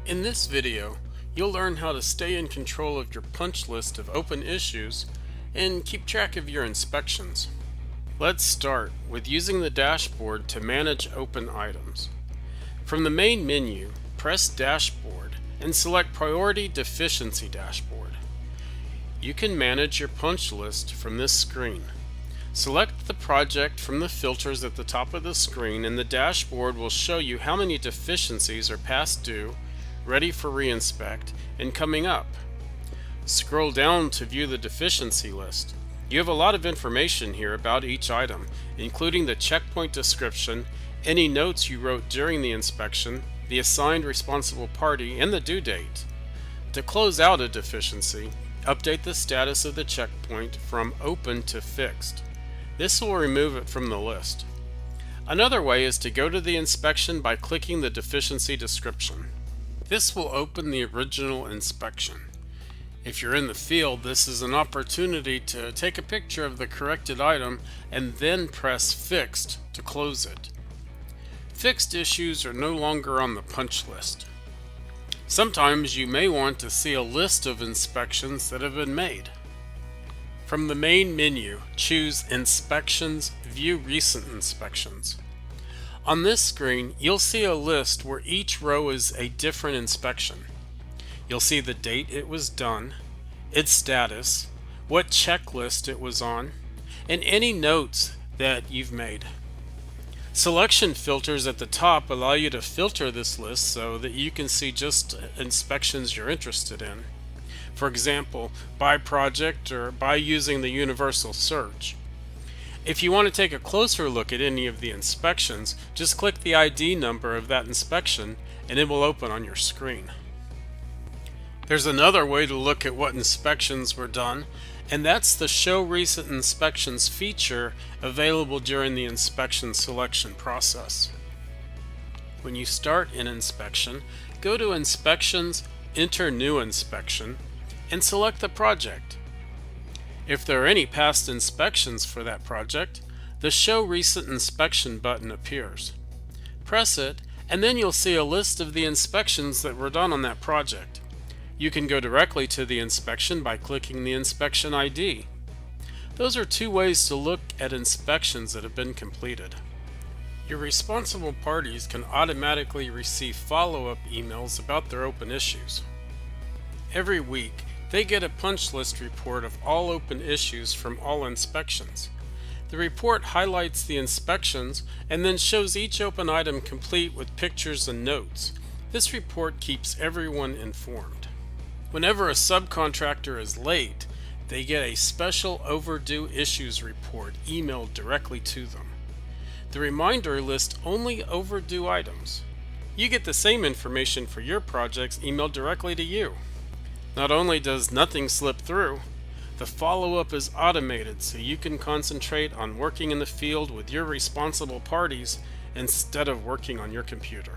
In this video, you'll learn how to stay in control of your punch list of open issues and keep track of your inspections. Let's start with using the dashboard to manage open items. From the main menu, press Dashboard and select Priority Deficiency Dashboard. You can manage your punch list from this screen. Select the project from the filters at the top of the screen, and the dashboard will show you how many deficiencies are past due, ready for reinspect, and coming up. Scroll down to view the deficiency list. You have a lot of information here about each item, including the checkpoint description, any notes you wrote during the inspection, the assigned responsible party, and the due date. To close out a deficiency, update the status of the checkpoint from open to fixed. This will remove it from the list. Another way is to go to the inspection by clicking the deficiency description. This will open the original inspection. If you're in the field, this is an opportunity to take a picture of the corrected item and then press Fixed to close it. Fixed issues are no longer on the punch list. Sometimes you may want to see a list of inspections that have been made. From the main menu, choose Inspections, View Recent Inspections. On this screen, you'll see a list where each row is a different inspection. You'll see the date it was done, its status, what checklist it was on, and any notes that you've made. Selection filters at the top allow you to filter this list so that you can see just inspections you're interested in. For example, by project or by using the universal search. If you want to take a closer look at any of the inspections, just click the ID number of that inspection and it will open on your screen. There's another way to look at what inspections were done, and that's the Show Recent Inspections feature available during the inspection selection process. When you start an inspection, go to Inspections, enter New Inspection, and select the project. If there are any past inspections for that project, the Show Recent Inspection button appears. Press it, and then you'll see a list of the inspections that were done on that project. You can go directly to the inspection by clicking the inspection ID. Those are two ways to look at inspections that have been completed. Your responsible parties can automatically receive follow-up emails about their open issues. Every week, they get a punch list report of all open issues from all inspections. The report highlights the inspections and then shows each open item complete with pictures and notes. This report keeps everyone informed. Whenever a subcontractor is late, they get a special overdue issues report emailed directly to them. The reminder lists only overdue items. You get the same information for your projects emailed directly to you. Not only does nothing slip through, the follow-up is automated so you can concentrate on working in the field with your responsible parties instead of working on your computer.